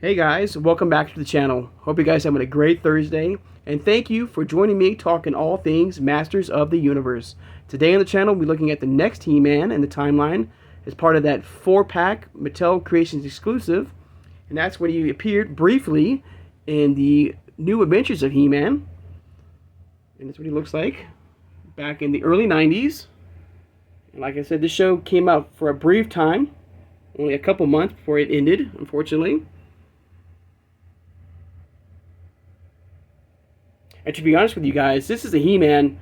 Hey guys, welcome back to the channel. Hope you guys are having a great Thursday, and thank you for joining me talking all things Masters of the Universe. Today on the channel, we're looking at the next He-Man in the timeline as part of that 4-pack Mattel Creations exclusive, and that's when he appeared briefly in the New Adventures of He-Man, and that's what he looks like back in the early 90s. And like I said, this show came out for a brief time, only a couple months before it ended, unfortunately. And to be honest with you guys, this is a He-Man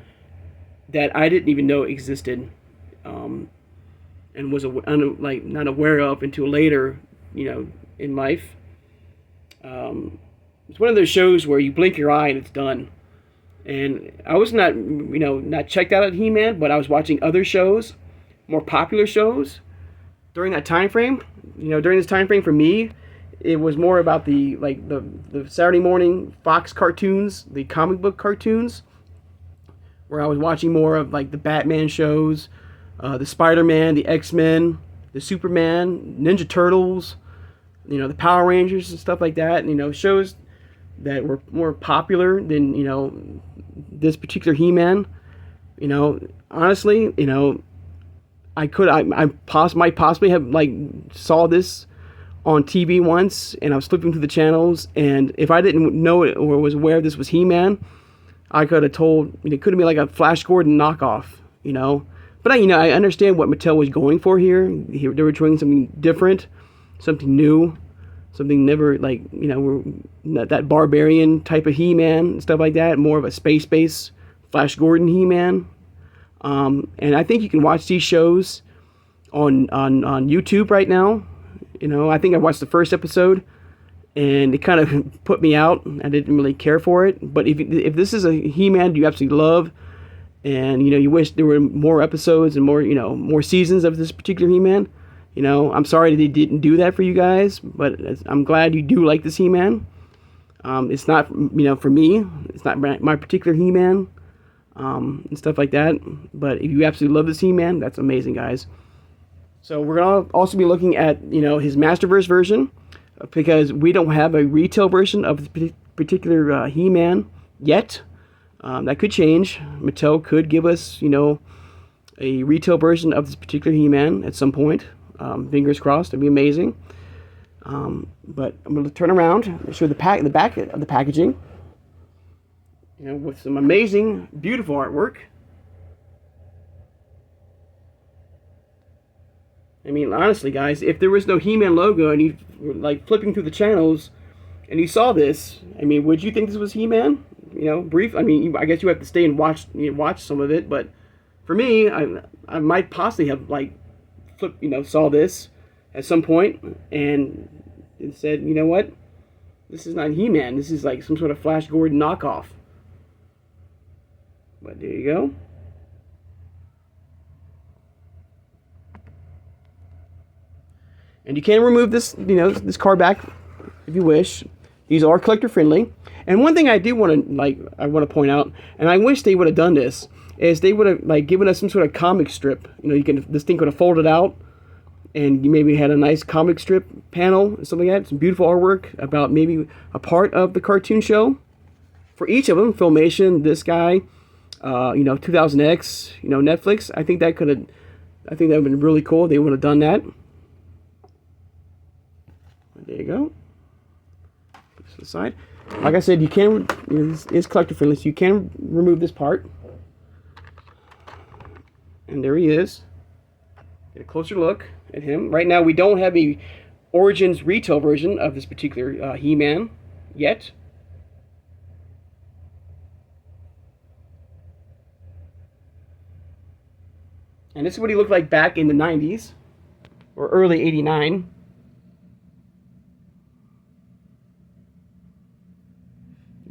that I didn't even know existed, and was not aware of until later, in life. It's one of those shows where you blink your eye and it's done. And I was not checked out at He-Man, but I was watching other shows, more popular shows, during that time frame. During this time frame for me, it was more about the Saturday morning Fox cartoons, the comic book cartoons, where I was watching more of like the Batman shows, the Spider-Man, the X-Men, the Superman, Ninja Turtles, the Power Rangers and stuff like that. Shows that were more popular than this particular He-Man. Honestly, I might possibly have saw this on TV once, and I was flipping through the channels, and if I didn't know it or was aware this was He-Man, I could have told it could have been like a Flash Gordon knockoff, But I understand what Mattel was going for here. They were trying something different, something new, something never that barbarian type of He-Man and stuff like that. More of a space-based Flash Gordon He-Man. And I think you can watch these shows on YouTube right now. I think I watched the first episode, and it kind of put me out. I didn't really care for it. But if this is a He-Man you absolutely love, and you wish there were more episodes and more seasons of this particular He-Man, I'm sorry that they didn't do that for you guys. But I'm glad you do like this He-Man. It's not for me. It's not my particular He-Man, and stuff like that. But if you absolutely love this He-Man, that's amazing, guys. So we're going to also be looking at, his Masterverse version, because we don't have a retail version of this particular He-Man yet. That could change. Mattel could give us, a retail version of this particular He-Man at some point. Fingers crossed. It'd be amazing. But I'm going to turn around and show the back of the packaging, with some amazing, beautiful artwork. I mean, honestly, guys, if there was no He-Man logo and you were flipping through the channels and you saw this, I mean, would you think this was He-Man? Brief. I mean, I guess you have to stay and watch some of it. But for me, I might possibly have saw this at some point and said, you know what, this is not He-Man. This is like some sort of Flash Gordon knockoff. But there you go. And you can remove this, this card back if you wish. These are collector friendly. And one thing I do want to point out, and I wish they would have done this, is they would have given us some sort of comic strip. This thing could have folded out, and you maybe had a nice comic strip panel and something like that. Some beautiful artwork about maybe a part of the cartoon show for each of them. Filmation, this guy, 2000X, Netflix. I think that would have been really cool. They would have done that. There you go. Put this to the side. Like I said, you can. This is collector friendly, so you can remove this part. And there he is. Get a closer look at him. Right now, we don't have a Origins retail version of this particular He-Man yet. And this is what he looked like back in the 90s or early '89.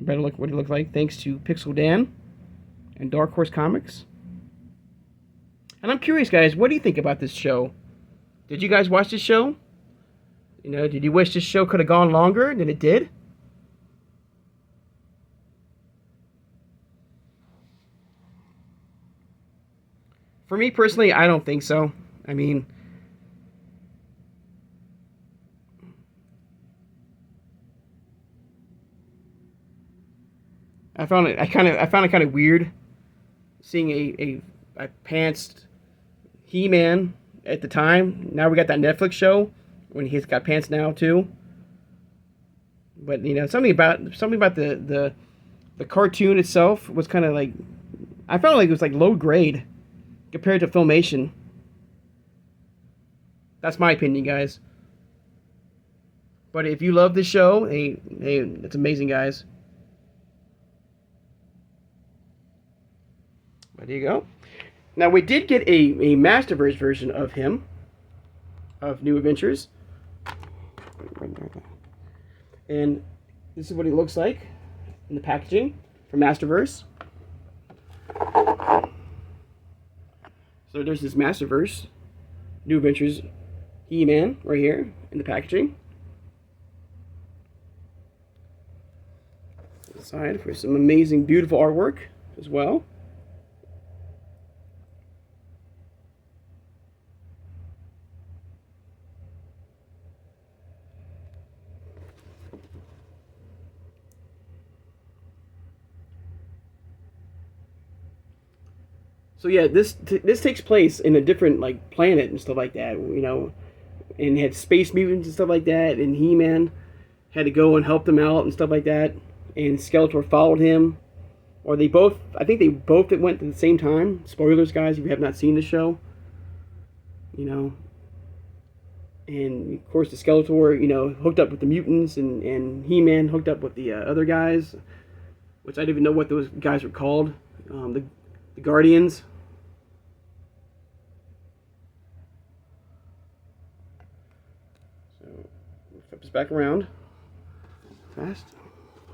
Better look what he looked like, thanks to Pixel Dan and Dark Horse Comics. And I'm curious, guys, what do you think about this show? Did you guys watch this show? Did you wish this show could have gone longer than it did? For me personally, I don't think so. I mean, I found it kind of weird seeing a pantsed He-Man at the time. Now we got that Netflix show when he's got pants now too. But you know, something about the cartoon itself was kind of like, I felt like it was like low grade compared to Filmation. That's my opinion, guys. But if you love this show, hey, it's amazing, guys. But there you go. Now, we did get a Masterverse version of him, of New Adventures. And this is what he looks like in the packaging for Masterverse. So there's this Masterverse, New Adventures He-Man right here in the packaging. Side for some amazing, beautiful artwork as well. So yeah, this takes place in a different like planet and stuff like that, you know, and had space mutants and stuff like that, and He-Man had to go and help them out and stuff like that, and Skeletor followed him, or they both, I think they both went at the same time. Spoilers, guys, if you have not seen the show, you know. And of course, the Skeletor, you know, hooked up with the mutants, and He-Man hooked up with the other guys, which I didn't even know what those guys were called, the Guardians. So, flip this back around fast.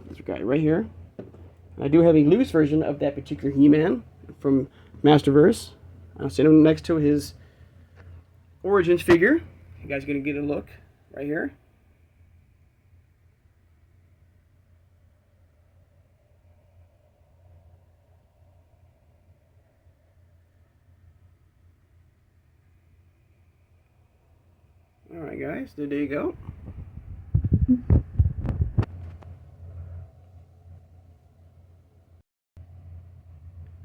This guy right here. I do have a loose version of that particular He-Man from Masterverse. I'll sit him next to his Origins figure. You guys are going to get a look right here. Alright guys, there you go.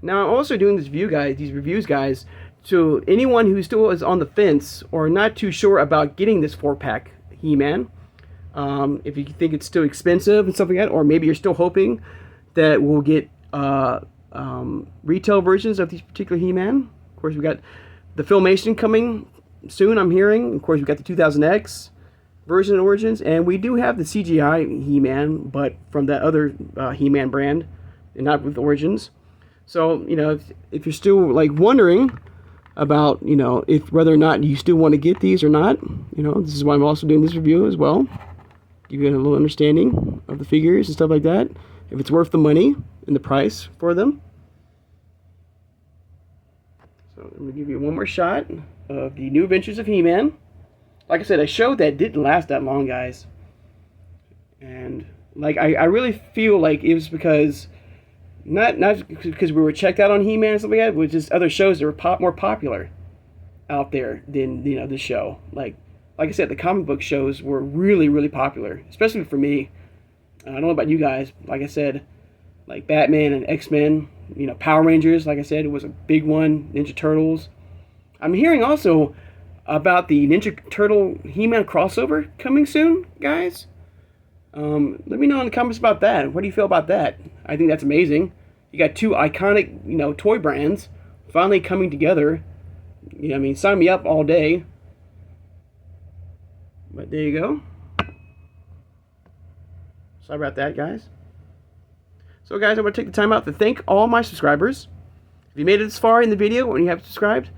Now I'm also doing these reviews guys, to anyone who still is on the fence or not too sure about getting this 4-pack He-Man. If you think it's still expensive and stuff like that, or maybe you're still hoping that we'll get retail versions of these particular He-Man. Of course, we got the Filmation coming soon, I'm hearing. Of course, we got the 2000X version of Origins, and we do have the CGI He-Man, but from that other He-Man brand, and not with Origins. So, you know, if you're still like wondering about, you know, if whether or not you still want to get these or not, you know, this is why I'm also doing this review as well. Give you a little understanding of the figures and stuff like that. If it's worth the money and the price for them. So I'm going to give you one more shot of the New Adventures of He-Man. Like I said, a show that didn't last that long, guys. And like I really feel like it was because not because we were checked out on He-Man and stuff like that, but just other shows that were more popular out there than, you know, this show. Like I said, the comic book shows were really popular, especially for me. I don't know about you guys. Like I said, like Batman and X-Men, you know, Power Rangers, like I said, it was a big one. Ninja Turtles. I'm hearing also about the Ninja Turtle He-Man crossover coming soon, guys. Let me know in the comments about that. What do you feel about that? I think that's amazing. You got two iconic, you know, toy brands finally coming together. You know, I mean, sign me up all day. But there you go. Sorry about that, guys. So, guys, I'm going to take the time out to thank all my subscribers. If you made it this far in the video and you haven't subscribed,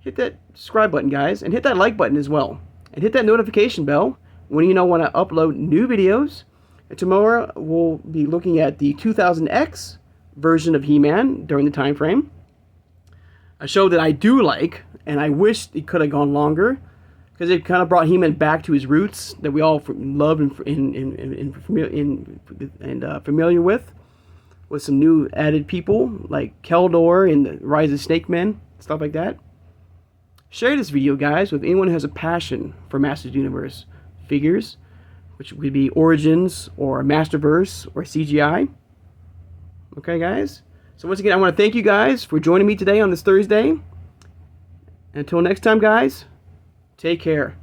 hit that subscribe button, guys, and hit that like button as well. And hit that notification bell when you know when I upload new videos. And tomorrow we'll be looking at the 2000X version of He-Man during the time frame. A show that I do like, and I wish it could have gone longer, because it kind of brought He-Man back to his roots that we all love and familiar with some new added people like Keldor and the Rise of Snake Men, stuff like that. Share this video, guys, with anyone who has a passion for Masters Universe figures, which would be Origins or Masterverse or CGI. Okay, guys? So once again, I want to thank you guys for joining me today on this Thursday. Until next time, guys, take care.